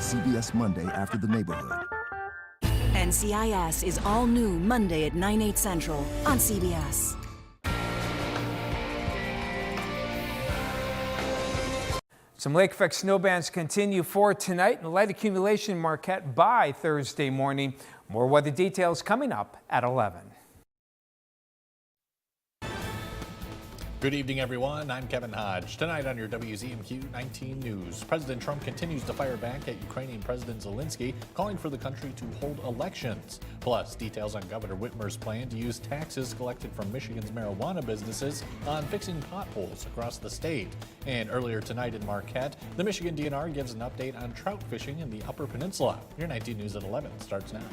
CBS Monday After the Neighborhood. NCIS is all new Monday at 9/8 Central on CBS. Some lake effect snow bands continue for tonight and light accumulation in Marquette by Thursday morning. More weather details coming up at 11. Good evening, everyone. I'm Kevin Hodge. Tonight on your WZMQ 19 News, President Trump continues to fire back at Ukrainian President Zelensky, calling for the country to hold elections. Plus, details on Governor Whitmer's plan to use taxes collected from Michigan's marijuana businesses on fixing potholes across the state. And earlier tonight in Marquette, the Michigan DNR gives an update on trout fishing in the Upper Peninsula. Your 19 News at 11 starts now.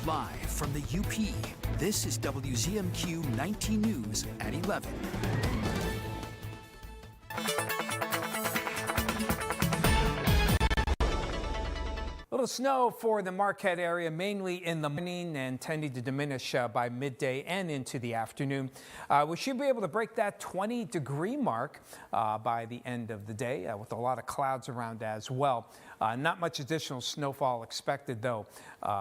Live from the UP, this is WZMQ 19 News at 11. Little snow for the Marquette area, mainly in the morning and tending to diminish by midday and into the afternoon. We should be able to break that 20-degree mark by the end of the day with a lot of clouds around as well. Not much additional snowfall expected, though,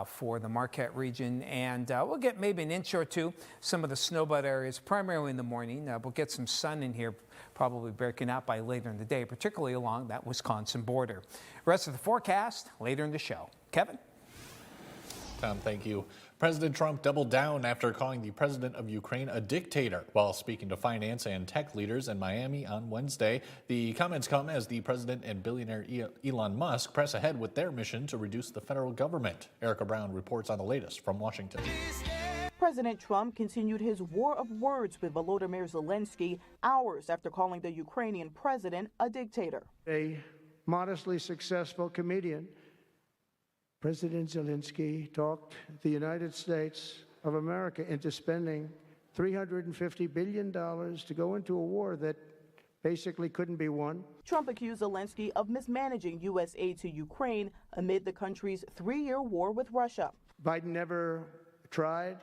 for the Marquette region. And we'll get maybe an inch or two, some of the snowbelt areas, primarily in the morning. We'll get some sun in here, probably breaking out by later in the day, particularly along that Wisconsin border. Rest of the forecast later in the show. Kevin? Tom, thank you. President Trump doubled down after calling the president of Ukraine a dictator while speaking to finance and tech leaders in Miami on Wednesday. The comments come as the president and billionaire Elon Musk press ahead with their mission to reduce the federal government. Erica Brown reports on the latest from Washington. President Trump continued his war of words with Volodymyr Zelensky hours after calling the Ukrainian president a dictator. A modestly successful comedian, President Zelensky talked the United States of America into spending $350 billion to go into a war that basically couldn't be won. Trump accused Zelensky of mismanaging U.S. aid to Ukraine amid the country's 3-year war with Russia. Biden never tried.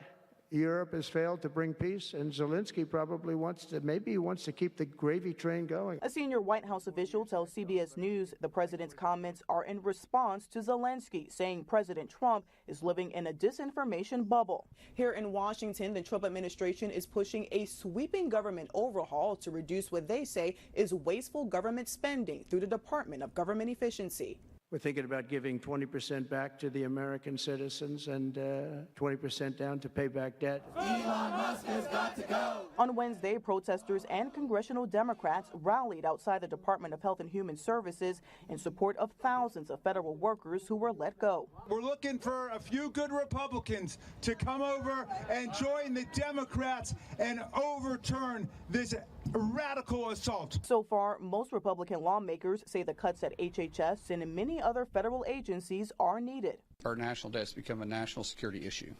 Europe has failed to bring peace, and Zelensky probably wants to keep the gravy train going. A senior White House official tells CBS News the president's comments are in response to Zelensky, saying President Trump is living in a disinformation bubble. Here in Washington, the Trump administration is pushing a sweeping government overhaul to reduce what they say is wasteful government spending through the Department of Government Efficiency. We're thinking about giving 20% back to the American citizens and 20% down to pay back debt. Elon Musk has got to go. On Wednesday, protesters and congressional Democrats rallied outside the Department of Health and Human Services in support of thousands of federal workers who were let go. We're looking for a few good Republicans to come over and join the Democrats and overturn this radical assault. So far, most Republican lawmakers say the cuts at HHS and in many other federal agencies are needed. Our national debt's become a national security issue,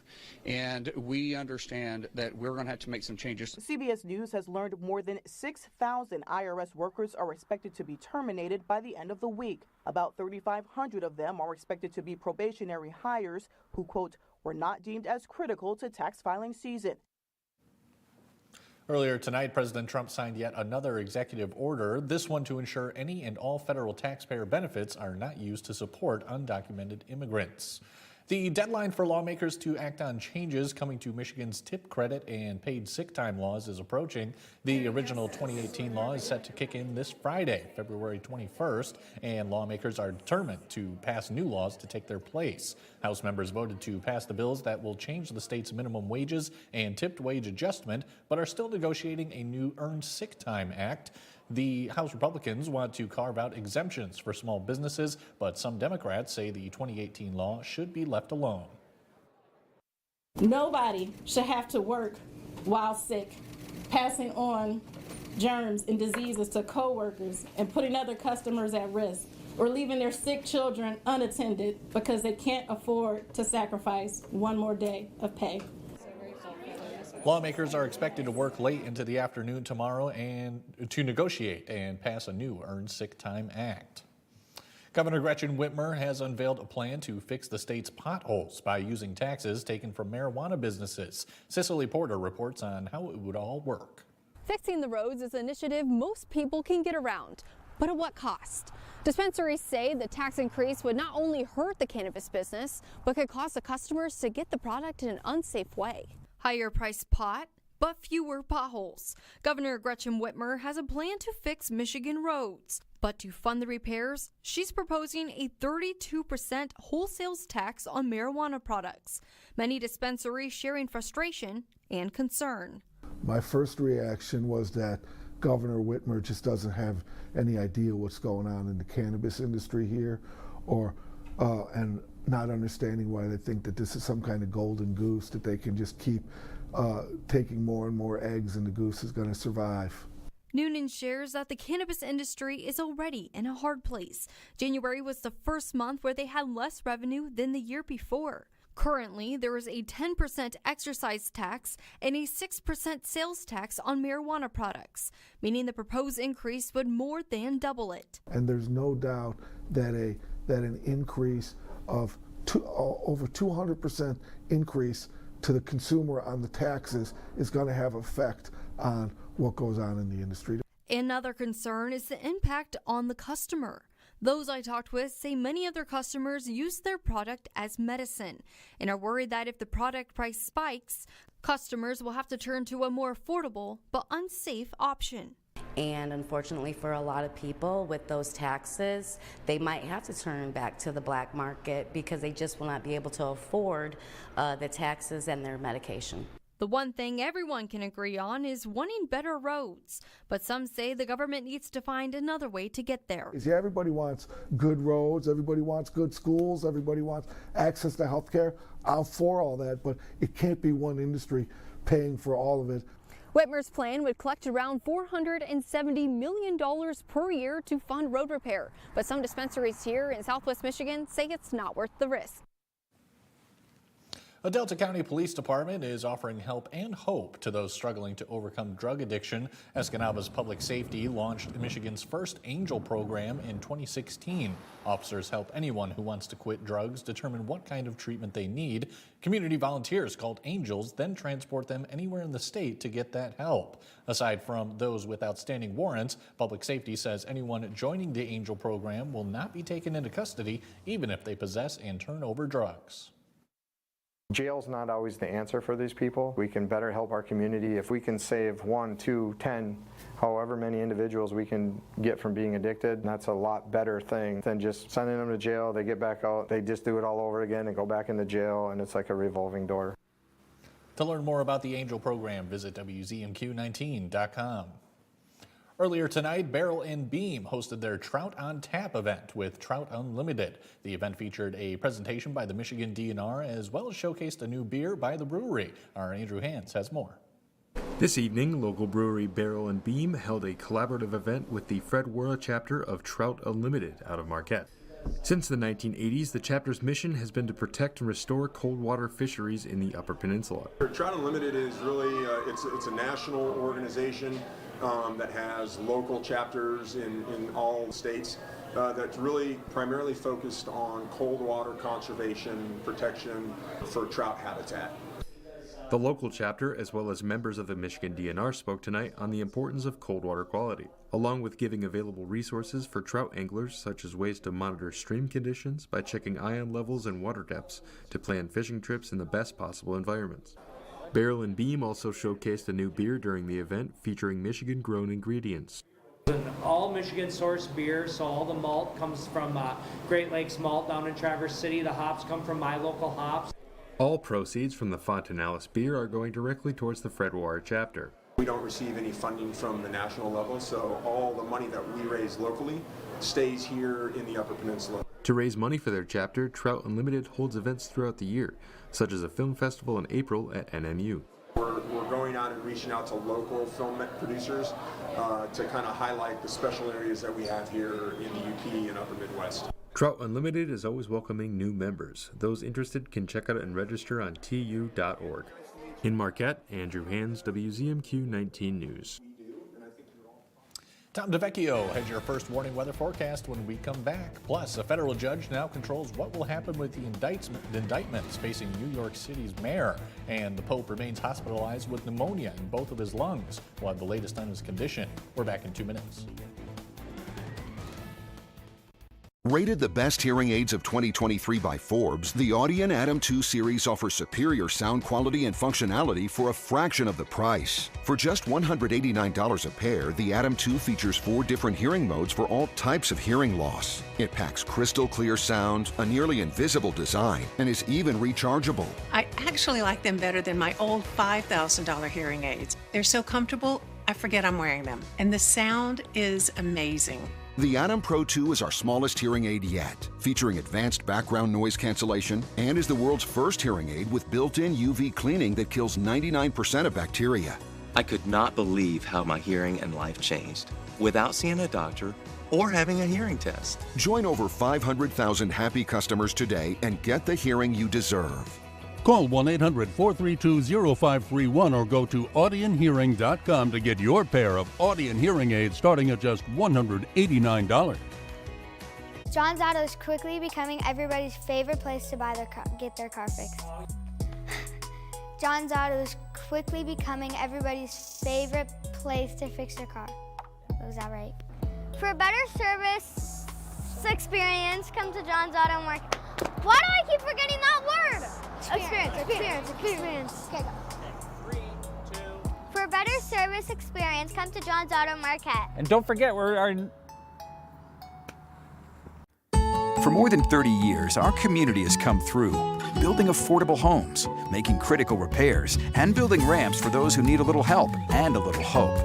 and we understand that we're going to have to make some changes. CBS News has learned more than 6,000 IRS workers are expected to be terminated by the end of the week. About 3,500 of them are expected to be probationary hires who, quote, were not deemed as critical to tax filing season. Earlier tonight, President Trump signed yet another executive order, this one to ensure any and all federal taxpayer benefits are not used to support undocumented immigrants. The deadline for lawmakers to act on changes coming to Michigan's tip credit and paid sick time laws is approaching. The original 2018 law is set to kick in this Friday, February 21st, and lawmakers are determined to pass new laws to take their place. House members voted to pass the bills that will change the state's minimum wages and tipped wage adjustment, but are still negotiating a new Earned Sick Time Act. The House Republicans want to carve out exemptions for small businesses, but some Democrats say the 2018 law should be left alone. Nobody should have to work while sick, passing on germs and diseases to coworkers and putting other customers at risk, or leaving their sick children unattended because they can't afford to sacrifice one more day of pay. Lawmakers are expected to work late into the afternoon tomorrow and to negotiate and pass a new Earned Sick Time Act. Governor Gretchen Whitmer has unveiled a plan to fix the state's potholes by using taxes taken from marijuana businesses. Cicely Porter reports on how it would all work. Fixing the roads is an initiative most people can get around. but at what cost? Dispensaries say the tax increase would not only hurt the cannabis business, but could cause the customers to get the product in an unsafe way. Higher priced pot, but fewer potholes. Governor Gretchen Whitmer has a plan to fix Michigan roads. But to fund the repairs, she's proposing a 32% wholesale tax on marijuana products. Many dispensaries sharing frustration and concern. My first reaction was that Governor Whitmer just doesn't have any idea what's going on in the cannabis industry here, and not understanding why they think that this is some kind of golden goose that they can just keep taking more and more eggs and the goose is going to survive. Noonan shares that the cannabis industry is already in a hard place. January was the first month where they had less revenue than the year before. Currently, there is a 10% excise tax and a 6% sales tax on marijuana products, meaning the proposed increase would more than double it. And there's no doubt that an increase of over 200% increase to the consumer on the taxes is going to have effect on what goes on in the industry. Another concern is the impact on the customer. Those I talked with say many of their customers use their product as medicine and are worried that if the product price spikes, customers will have to turn to a more affordable but unsafe option. And unfortunately for a lot of people with those taxes, they might have to turn back to the black market because they just will not be able to afford the taxes and their medication. The one thing everyone can agree on is wanting better roads, but some say the government needs to find another way to get there. Yeah, everybody wants good roads, everybody wants good schools, everybody wants access to health care. I'm for all that, but it can't be one industry paying for all of it. Whitmer's plan would collect around $470 million per year to fund road repair, but some dispensaries here in Southwest Michigan say it's not worth the risk. A Delta County Police Department is offering help and hope to those struggling to overcome drug addiction. Escanava's Public Safety launched Michigan's first Angel program in 2016. Officers help anyone who wants to quit drugs determine what kind of treatment they need. Community volunteers called Angels then transport them anywhere in the state to get that help. Aside from those with outstanding warrants, Public Safety says anyone joining the Angel program will not be taken into custody even if they possess and turn over drugs. Jail's not always the answer for these people. We can better help our community if we can save 1, 2, 10, however many individuals we can get from being addicted. That's a lot better thing than just sending them to jail. They get back out, they just do it all over again and go back into jail, and it's like a revolving door. To learn more about the Angel program, visit WZMQ19.com. Earlier tonight, Barrel and Beam hosted their Trout on Tap event with Trout Unlimited. The event featured a presentation by the Michigan DNR as well as showcased a new beer by the brewery. Our Andrew Hans has more. This evening, local brewery Barrel and Beam held a collaborative event with the Fred Wara chapter of Trout Unlimited out of Marquette. Since the 1980s, the chapter's mission has been to protect and restore cold water fisheries in the Upper Peninsula. Trout Unlimited is really it's a national organization that has local chapters in all states that's really primarily focused on cold water conservation protection for trout habitat. The local chapter, as well as members of the Michigan DNR, spoke tonight on the importance of cold water quality, along with giving available resources for trout anglers, such as ways to monitor stream conditions by checking ion levels and water depths to plan fishing trips in the best possible environments. Barrel and Beam also showcased a new beer during the event featuring Michigan-grown ingredients. An all Michigan sourced beer, so all the malt comes from Great Lakes Malt down in Traverse City. The hops come from my local hops. All proceeds from the Fontanalis beer are going directly towards the Fred Wara chapter. We don't receive any funding from the national level, so all the money that we raise locally stays here in the Upper Peninsula. To raise money for their chapter, Trout Unlimited holds events throughout the year, such as a film festival in April at NMU. We're going out and reaching out to local film producers to kind of highlight the special areas that we have here in the UP and Upper Midwest. Trout Unlimited is always welcoming new members. Those interested can check out and register on tu.org. In Marquette, Andrew Hans, WZMQ 19 News. Tom DeVecchio has your first warning weather forecast when we come back. Plus, a federal judge now controls what will happen with the indictments facing New York City's mayor. And the Pope remains hospitalized with pneumonia in both of his lungs. We'll have the latest on his condition. We're back in 2 minutes. Rated the best hearing aids of 2023 by Forbes, the Audien Atom 2 series offers superior sound quality and functionality for a fraction of the price. For just $189 a pair, the Atom 2 features 4 different hearing modes for all types of hearing loss. It packs crystal clear sound, a nearly invisible design, and is even rechargeable. I actually like them better than my old $5,000 hearing aids. They're so comfortable, I forget I'm wearing them. And the sound is amazing. The Atom Pro 2 is our smallest hearing aid yet, featuring advanced background noise cancellation and is the world's first hearing aid with built-in UV cleaning that kills 99% of bacteria. I could not believe how my hearing and life changed without seeing a doctor or having a hearing test. Join over 500,000 happy customers today and get the hearing you deserve. Call 1-800-432-0531 or go to audienhearing.com to get your pair of Audien hearing aids starting at just $189. John's Auto is quickly becoming everybody's favorite place to get their car fixed. John's Auto is quickly becoming everybody's favorite place to fix their car. Was that right? For a better service experience, come to John's Auto Market. Why do I keep forgetting that word? Experience. Okay, go. 3, 2. For a better service experience, come to John's Auto Market. And don't forget, For more than 30 years, our community has come through, building affordable homes, making critical repairs, and building ramps for those who need a little help and a little hope.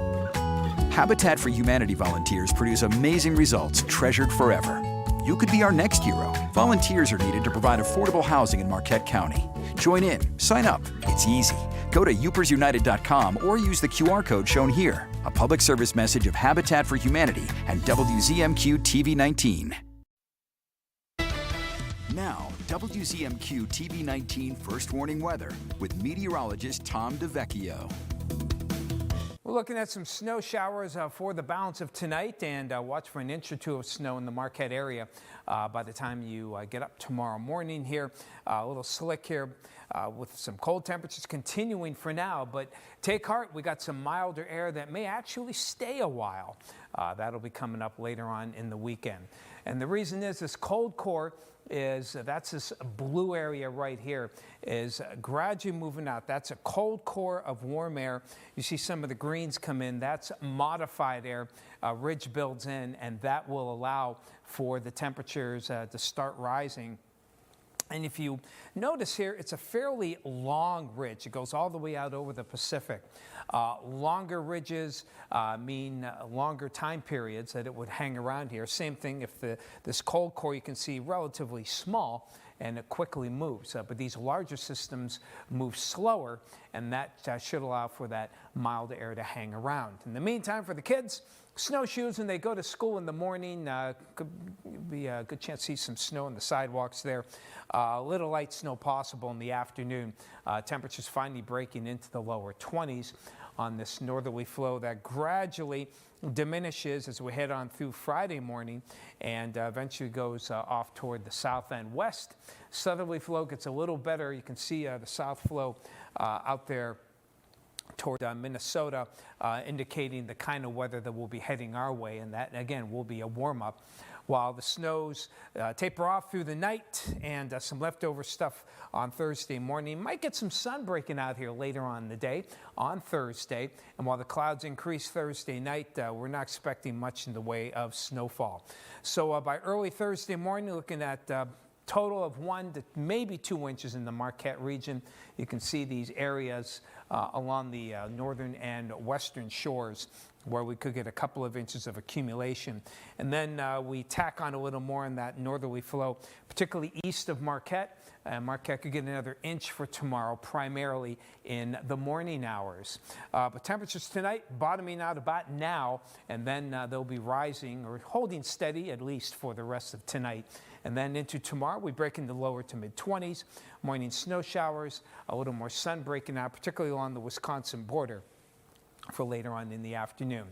Habitat for Humanity volunteers produce amazing results treasured forever. You could be our next hero. Volunteers are needed to provide affordable housing in Marquette County. Join in, sign up, it's easy. Go to upersunited.com or use the QR code shown here. A public service message of Habitat for Humanity and WZMQ TV19. Now, WZMQ TV19 First Warning Weather with meteorologist Tom DeVecchio. We're looking at some snow showers for the balance of tonight, and watch for an inch or two of snow in the Marquette area by the time you get up tomorrow morning here. A little slick here with some cold temperatures continuing for now, but take heart, we got some milder air that may actually stay a while. That'll be coming up later on in the weekend. And the reason is this cold core that's this blue area right here is gradually moving out. That's a cold core of warm air. You see some of the greens come in. That's modified air. Ridge builds in, and that will allow for the temperatures to start rising. And if you notice here, it's a fairly long ridge. It goes all the way out over the Pacific. Longer ridges mean longer time periods that it would hang around here. Same thing if this cold core you can see relatively small and it quickly moves. But these larger systems move slower, and that should allow for that mild air to hang around. In the meantime, for the kids, snowshoes when they go to school in the morning. Could be a good chance to see some snow on the sidewalks there. Little light snow possible in the afternoon. Temperatures finally breaking into the lower 20s on this northerly flow that gradually diminishes as we head on through Friday morning and eventually goes off toward the south and west. Southerly flow gets a little better. You can see the south flow out there toward Minnesota, indicating the kind of weather that will be heading our way, and that again will be a warm-up. While the snows taper off through the night and some leftover stuff on Thursday morning. Might get some sun breaking out here later on in the day on Thursday. And while the clouds increase Thursday night, we're not expecting much in the way of snowfall. So by early Thursday morning, looking at total of 1 to maybe 2 inches in the Marquette region. You can see these areas along the northern and western shores where we could get a couple of inches of accumulation. And then we tack on a little more in that northerly flow, particularly east of Marquette. Marquette could get another inch for tomorrow, primarily in the morning hours. But temperatures tonight bottoming out about now, and then they'll be rising or holding steady at least for the rest of tonight. And then into tomorrow, we break into lower to mid-20s. Morning snow showers, a little more sun breaking out, particularly along the Wisconsin border for later on in the afternoon.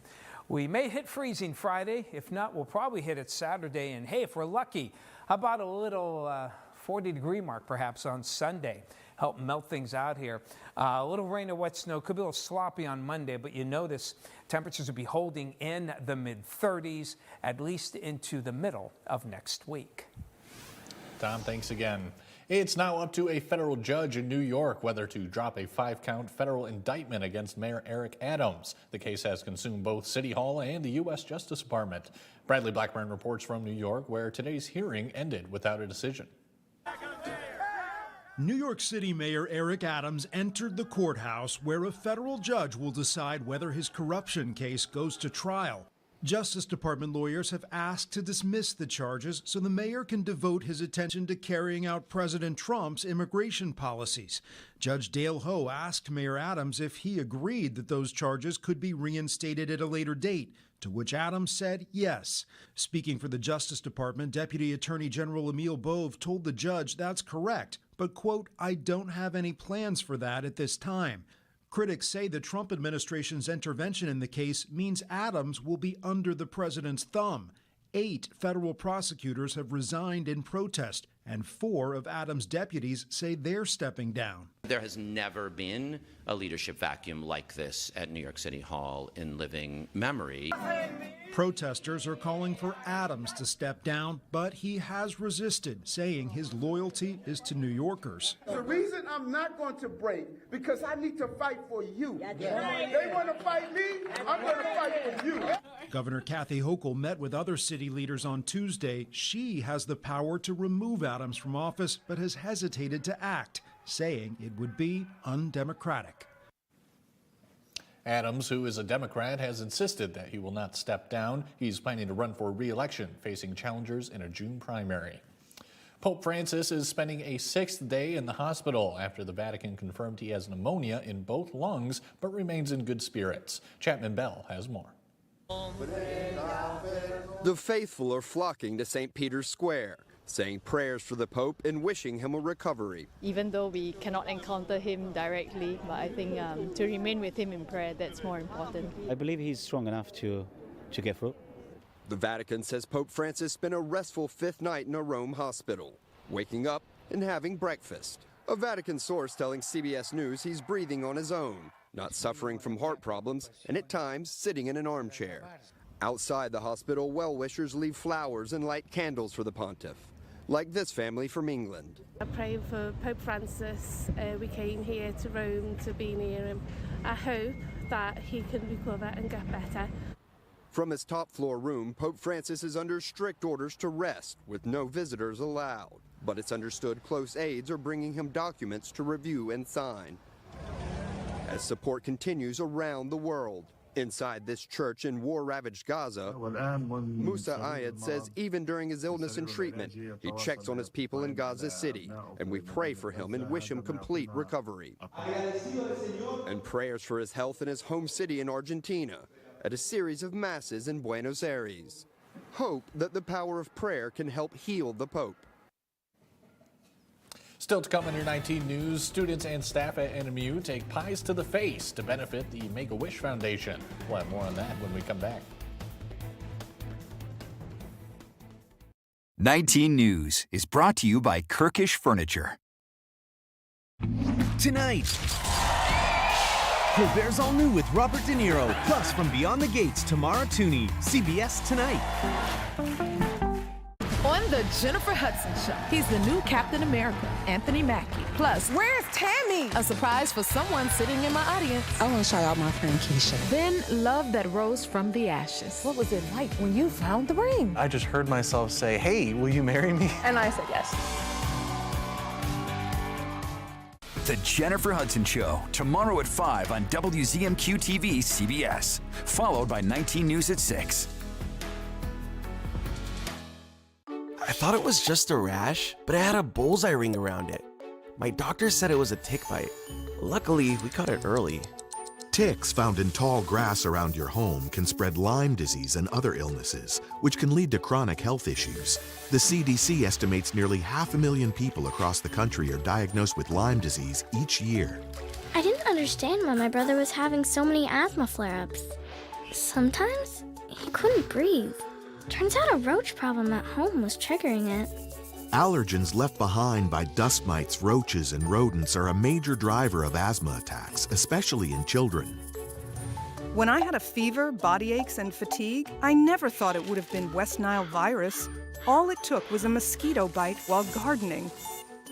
We may hit freezing Friday. If not, we'll probably hit it Saturday. And hey, if we're lucky, how about a little 40-degree mark perhaps on Sunday. Help melt things out here. A little rain or wet snow could be a little sloppy on Monday, but you notice temperatures will be holding in the mid-30s at least into the middle of next week. Tom, thanks again. It's now up to a federal judge in New York whether to drop a 5-count federal indictment against Mayor Eric Adams. The case has consumed both City Hall and the U.S. Justice Department. Bradley Blackburn reports from New York, where today's hearing ended without a decision. New York City Mayor Eric Adams entered the courthouse where a federal judge will decide whether his corruption case goes to trial. Justice Department lawyers have asked to dismiss the charges so the mayor can devote his attention to carrying out President Trump's immigration policies. Judge Dale Ho asked Mayor Adams if he agreed that those charges could be reinstated at a later date, to which Adams said yes. Speaking for the Justice Department, Deputy Attorney General Emil Bove told the judge that's correct, but, quote, "I don't have any plans for that at this time." Critics say the Trump administration's intervention in the case means Adams will be under the president's thumb. 8 federal prosecutors have resigned in protest, and 4 of Adams' deputies say they're stepping down. There has never been a leadership vacuum like this at New York City Hall in living memory. Protesters are calling for Adams to step down, but he has resisted, saying his loyalty is to New Yorkers. The reason I'm not going to break, because I need to fight for you. They want to fight me, I'm going to fight for you. Governor Kathy Hochul met with other city leaders on Tuesday. She has the power to remove Adams from office, but has hesitated to act, saying it would be undemocratic. Adams, who is a Democrat, has insisted that he will not step down. He's planning to run for re-election, facing challengers in a June primary. Pope Francis is spending a 6th day in the hospital after the Vatican confirmed he has pneumonia in both lungs, but remains in good spirits. Chapman Bell has more. The faithful are flocking to St. Peter's Square, saying prayers for the Pope and wishing him a recovery. Even though we cannot encounter him directly, but I think to remain with him in prayer, that's more important. I believe he's strong enough to get through. The Vatican says Pope Francis spent a restful 5th night in a Rome hospital, waking up and having breakfast. A Vatican source telling CBS News he's breathing on his own, not suffering from heart problems, and at times sitting in an armchair. Outside the hospital, well-wishers leave flowers and light candles for the pontiff, like this family from England. I pray for Pope Francis. We came here to Rome to be near him. I hope that he can recover and get better. From his top-floor room, Pope Francis is under strict orders to rest, with no visitors allowed. But it's understood close aides are bringing him documents to review and sign. As support continues around the world. Inside this church in war-ravaged Gaza, Musa Ayed says even during his illness and treatment, he checks on his people in Gaza City, and we pray for him and wish him complete recovery. And prayers for his health in his home city in Argentina, at a series of masses in Buenos Aires. Hope that the power of prayer can help heal the Pope. Still to come in your 19 News, students and staff at NMU take pies to the face to benefit the Make-A-Wish Foundation. We'll have more on that when we come back. 19 News is brought to you by Kirkish Furniture. Tonight, Colbert's all new with Robert De Niro, plus from Beyond the Gates, Tamara Tooney, CBS Tonight. On the Jennifer Hudson Show, he's the new Captain America, Anthony Mackie. Plus, where's Tammy? A surprise for someone sitting in my audience. I want to shout out my friend Keisha. Then love that rose from the ashes. What was it like when you found the ring? I just heard myself say, "Hey, will you marry me?" And I said yes. The Jennifer Hudson Show, tomorrow at 5 on WZMQ TV CBS, followed by 19 News at 6. I thought it was just a rash, but it had a bullseye ring around it. My doctor said it was a tick bite. Luckily, we caught it early. Ticks found in tall grass around your home can spread Lyme disease and other illnesses, which can lead to chronic health issues. The CDC estimates nearly 500,000 people across the country are diagnosed with Lyme disease each year. I didn't understand why my brother was having so many asthma flare-ups. Sometimes he couldn't breathe. Turns out a roach problem at home was triggering it. Allergens left behind by dust mites, roaches, and rodents are a major driver of asthma attacks, especially in children. When I had a fever, body aches, and fatigue, I never thought it would have been West Nile virus. All it took was a mosquito bite while gardening.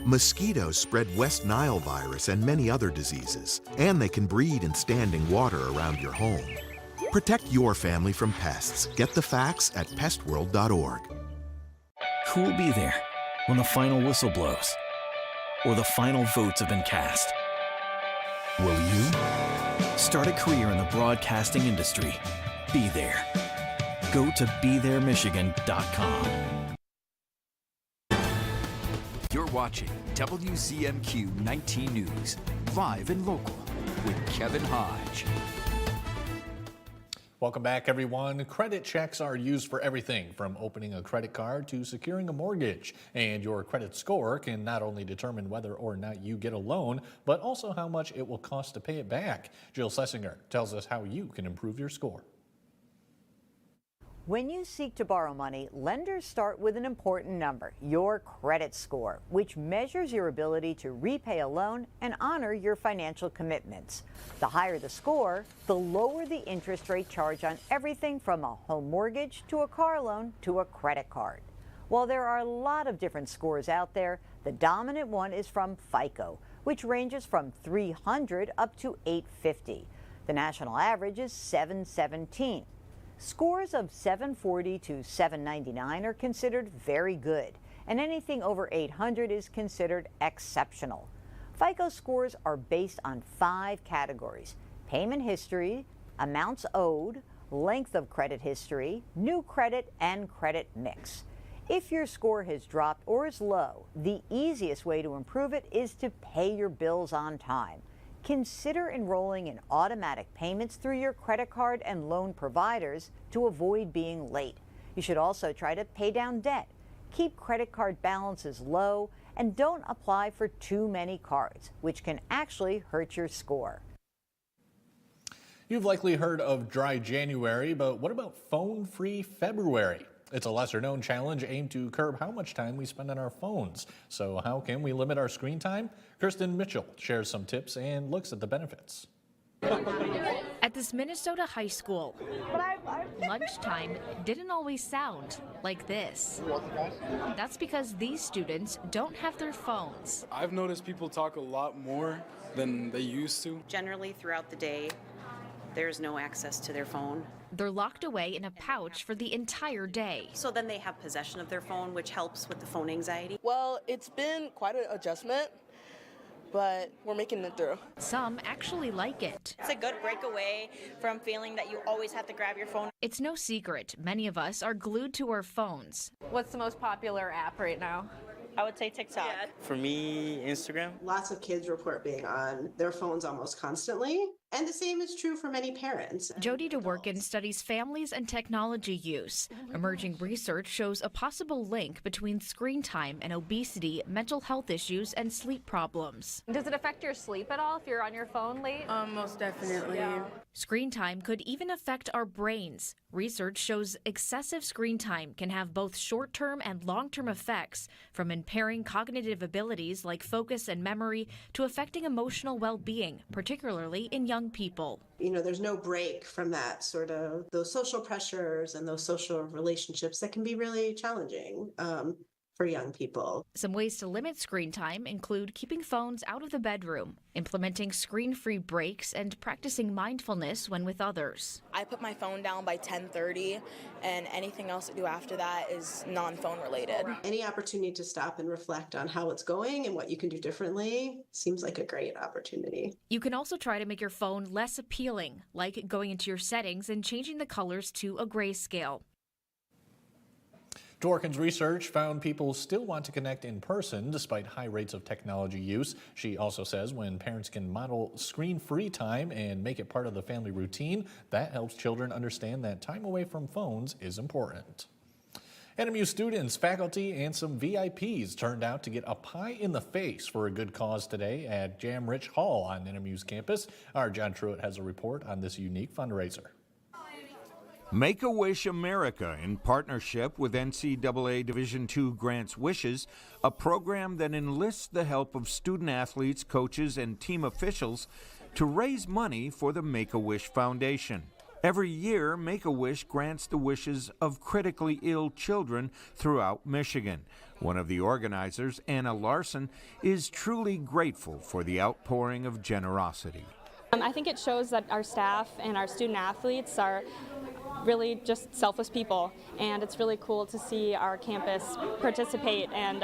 Mosquitoes spread West Nile virus and many other diseases, and they can breed in standing water around your home. Protect your family from pests. Get the facts at pestworld.org. Who will be there when the final whistle blows or the final votes have been cast? Will you? Start a career in the broadcasting industry. Be there. Go to BeThereMichigan.com. You're watching WZMQ 19 News, live and local with Kevin Hodge. Welcome back, everyone. Credit checks are used for everything from opening a credit card to securing a mortgage. And your credit score can not only determine whether or not you get a loan, but also how much it will cost to pay it back. Jill Sessinger tells us how you can improve your score. When you seek to borrow money, lenders start with an important number, your credit score, which measures your ability to repay a loan and honor your financial commitments. The higher the score, the lower the interest rate charged on everything from a home mortgage to a car loan to a credit card. While there are a lot of different scores out there, the dominant one is from FICO, which ranges from 300 up to 850. The national average is 717. Scores of 740 to 799 are considered very good, and anything over 800 is considered exceptional. FICO scores are based on 5 categories: payment history, amounts owed, length of credit history, new credit, and credit mix. If your score has dropped or is low, the easiest way to improve it is to pay your bills on time. Consider enrolling in automatic payments through your credit card and loan providers to avoid being late. You should also try to pay down debt. Keep credit card balances low and don't apply for too many cards, which can actually hurt your score. You've likely heard of Dry January, but what about Phone-Free February? It's a lesser-known challenge aimed to curb how much time we spend on our phones. So how can we limit our screen time? Kirsten Mitchell shares some tips and looks at the benefits. At this Minnesota high school, lunchtime didn't always sound like this. That's because these students don't have their phones. I've noticed people talk a lot more than they used to. Generally, throughout the day, there's no access to their phone. They're locked away in a pouch for the entire day. So then they have possession of their phone, which helps with the phone anxiety. Well, it's been quite an adjustment, but we're making it through. Some actually like it. It's a good breakaway from feeling that you always have to grab your phone. It's no secret, many of us are glued to our phones. What's the most popular app right now? I would say TikTok. Yeah. For me, Instagram. Lots of kids report being on their phones almost constantly, and the same is true for many parents. Jody DeWorkin studies families and technology use. Emerging research shows a possible link between screen time and obesity, mental health issues, and sleep problems. Does it affect your sleep at all if you're on your phone late? Most definitely. Yeah. Screen time could even affect our brains. Research shows excessive screen time can have both short-term and long-term effects, from impairing cognitive abilities like focus and memory to affecting emotional well-being, particularly in young people. You know, there's no break from that sort of those social pressures and those social relationships that can be really challenging for young people. Some ways to limit screen time include keeping phones out of the bedroom, implementing screen-free breaks, and practicing mindfulness when with others. I put my phone down by 10:30, and anything else I do after that is non-phone related. Any opportunity to stop and reflect on how it's going and what you can do differently seems like a great opportunity. You can also try to make your phone less appealing, like going into your settings and changing the colors to a grayscale. Dworkin's research found people still want to connect in person despite high rates of technology use. She also says when parents can model screen-free time and make it part of the family routine, that helps children understand that time away from phones is important. NMU students, faculty, and some VIPs turned out to get a pie in the face for a good cause today at Jam Rich Hall on NMU's campus. Our John Truitt has a report on this unique fundraiser. Make-A-Wish America, in partnership with NCAA Division II Grants Wishes, a program that enlists the help of student-athletes, coaches, and team officials to raise money for the Make-A-Wish Foundation. Every year, Make-A-Wish grants the wishes of critically ill children throughout Michigan. One of the organizers, Anna Larson, is truly grateful for the outpouring of generosity. I think it shows that our staff and our student athletes are really just selfless people, and it's really cool to see our campus participate and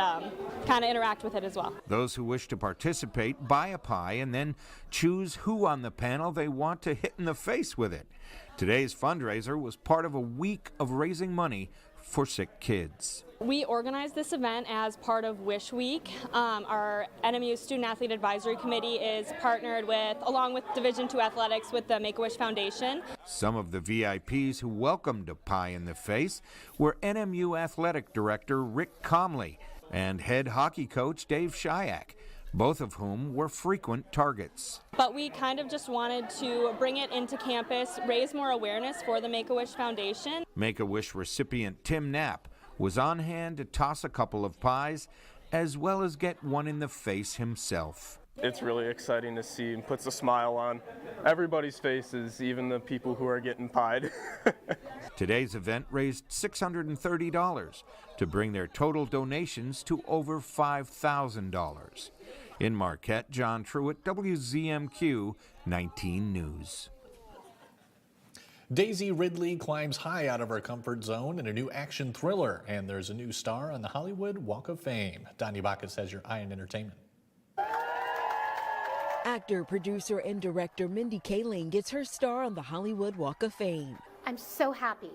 kind of interact with it as well. Those who wish to participate buy a pie and then choose who on the panel they want to hit in the face with it. Today's fundraiser was part of a week of raising money for sick kids. We organized this event as part of Wish Week. Our NMU Student Athlete Advisory Committee is partnered with, along with Division II Athletics, with the Make-A-Wish Foundation. Some of the VIPs who welcomed a pie in the face were NMU Athletic Director Rick Comley and head hockey coach Dave Shyak, both of whom were frequent targets. But we kind of just wanted to bring it into campus, raise more awareness for the Make-A-Wish Foundation. Make-A-Wish recipient Tim Knapp was on hand to toss a couple of pies, as well as get one in the face himself. It's really exciting to see and puts a smile on everybody's faces, even the people who are getting pied. Today's event raised $630 to bring their total donations to over $5,000. In Marquette, John Truitt, WZMQ 19 News. Daisy Ridley climbs high out of her comfort zone in a new action thriller, and there's a new star on the Hollywood Walk of Fame. Donnie Bacchus has your eye on entertainment. Actor, producer, and director Mindy Kaling gets her star on the Hollywood Walk of Fame. I'm so happy.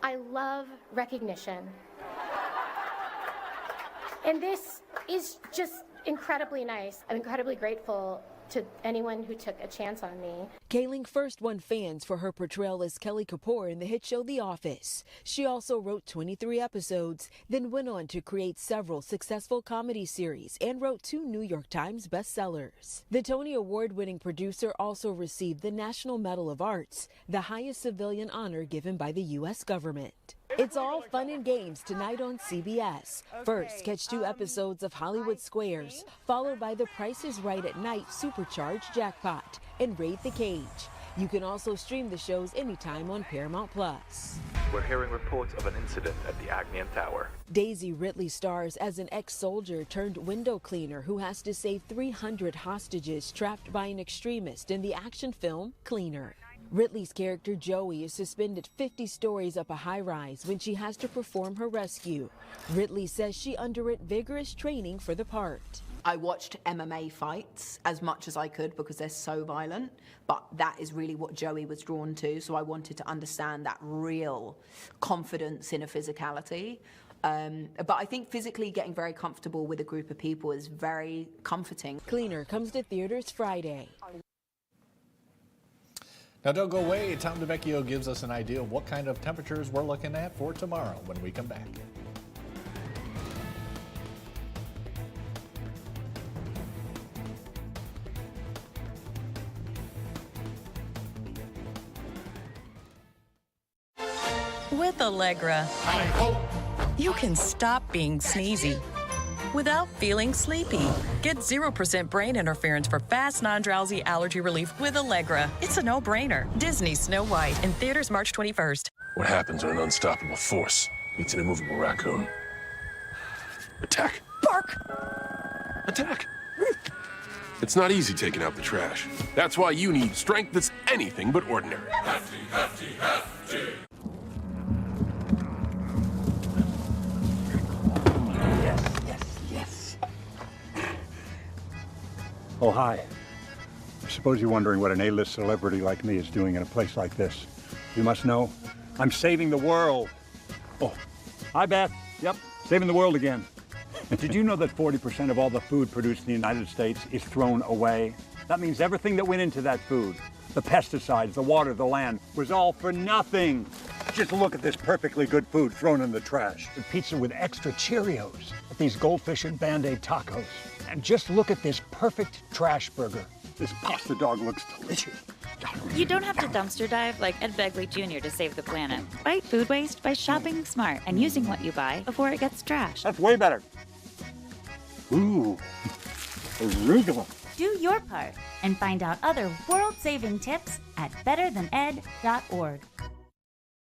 I love recognition. And this is just incredibly nice. I'm incredibly grateful to anyone who took a chance on me. Kaling first won fans for her portrayal as Kelly Kapoor in the hit show The Office. She also wrote 23 episodes, then went on to create several successful comedy series and wrote 2 New York Times bestsellers. The Tony Award-winning producer also received the National Medal of Arts, the highest civilian honor given by the U.S. government. It's all fun and games tonight on CBS. First, catch 2 episodes of Hollywood Squares, followed by The Price is Right at Night Supercharged Jackpot and Raid the Cage. You can also stream the shows anytime on Paramount+. We're hearing reports of an incident at the Agnian Tower. Daisy Ridley stars as an ex-soldier turned window cleaner who has to save 300 hostages trapped by an extremist in the action film Cleaner. Ridley's character Joey is suspended 50 stories up a high-rise when she has to perform her rescue. Ridley says she underwent vigorous training for the part. I watched MMA fights as much as I could because they're so violent, but that is really what Joey was drawn to, so I wanted to understand that real confidence in a physicality. But I think physically getting very comfortable with a group of people is very comforting. Cleaner comes to theaters Friday. Now don't go away. Tom DeVecchio gives us an idea of what kind of temperatures we're looking at for tomorrow when we come back. With Allegra, you can stop being sneezy without feeling sleepy. Get 0% brain interference for fast, non-drowsy allergy relief with Allegra. It's a no-brainer. Disney's Snow White in theaters March 21st. What happens when an unstoppable force meets an immovable raccoon? Attack. Bark! Attack. It's not easy taking out the trash. That's why you need strength that's anything but ordinary. Hefty, hefty, hefty. Oh, hi. I suppose you're wondering what an A-list celebrity like me is doing in a place like this. You must know, I'm saving the world. Oh, hi, Beth. Yep, saving the world again. Did you know that 40% of all the food produced in the United States is thrown away? That means everything that went into that food, the pesticides, the water, the land, was all for nothing. Just look at this perfectly good food thrown in the trash. The pizza with extra Cheerios, these goldfish and Band-Aid tacos. And just look at this perfect trash burger. This pasta dog looks delicious. You don't have to dumpster dive like Ed Begley Jr. to save the planet. Fight food waste by shopping smart and using what you buy before it gets trashed. That's way better. Ooh, arugula. Do your part and find out other world-saving tips at betterthaned.org.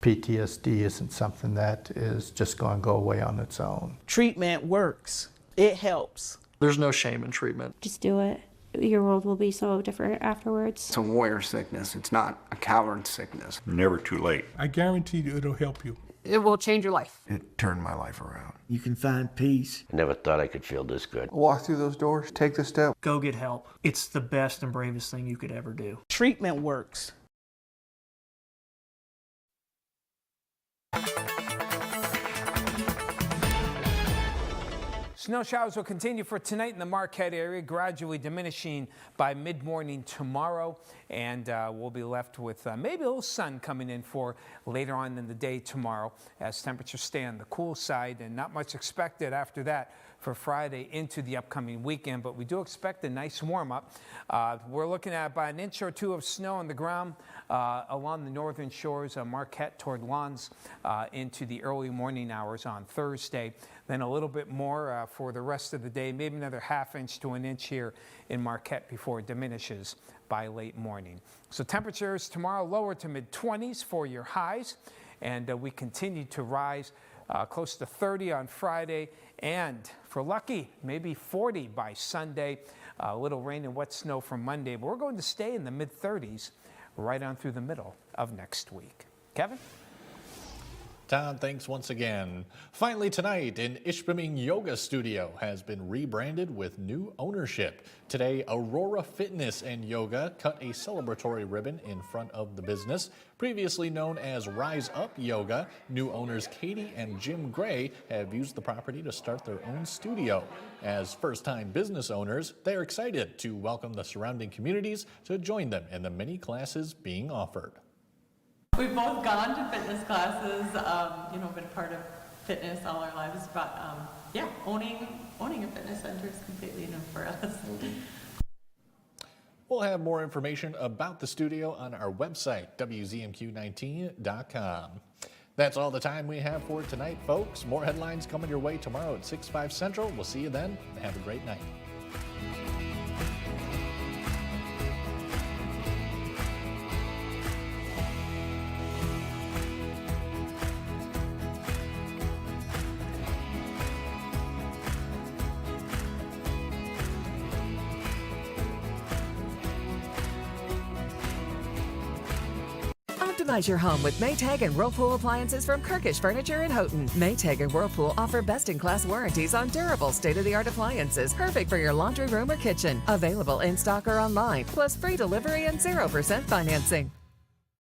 PTSD isn't something that is just going to go away on its own. Treatment works. It helps. There's no shame in treatment. Just do it. Your world will be so different afterwards. It's a warrior sickness. It's not a coward sickness. Never too late. I guarantee you it'll help you. It will change your life. It turned my life around. You can find peace. I never thought I could feel this good. Walk through those doors, take the step. Go get help. It's the best and bravest thing you could ever do. Treatment works. Snow showers will continue for tonight in the Marquette area, gradually diminishing by mid-morning tomorrow, and we'll be left with maybe a little sun coming in for later on in the day tomorrow as temperatures stay on the cool side, and not much expected after that for Friday into the upcoming weekend, but we do expect a nice warm-up. We're looking at about an inch or two of snow on the ground along the northern shores of Marquette toward Lawns into the early morning hours on Thursday. Then a little bit more for the rest of the day, maybe another ½ inch to an inch here in Marquette before it diminishes by late morning. So temperatures tomorrow lower to mid-20s for your highs, and we continue to rise close to 30 on Friday, and for lucky, maybe 40 by Sunday. A little rain and wet snow from Monday, but we're going to stay in the mid-30s right on through the middle of next week. Kevin? Todd, thanks once again. Finally tonight, an Ishpeming Yoga studio has been rebranded with new ownership. Today, Aurora Fitness and Yoga cut a celebratory ribbon in front of the business. Previously known as Rise Up Yoga, new owners Katie and Jim Gray have used the property to start their own studio. As first-time business owners, they're excited to welcome the surrounding communities to join them in the many classes being offered. We've both gone to fitness classes, been part of fitness all our lives, but owning a fitness center is completely new for us. We'll have more information about the studio on our website, WZMQ19.com. That's all the time we have for tonight, folks. More headlines coming your way tomorrow at 6/5 Central. We'll see you then, and have a great night. Optimize your home with Maytag and Whirlpool appliances from Kirkish Furniture in Houghton. Maytag and Whirlpool offer best-in-class warranties on durable, state-of-the-art appliances, perfect for your laundry room or kitchen. Available in stock or online, plus free delivery and 0% financing.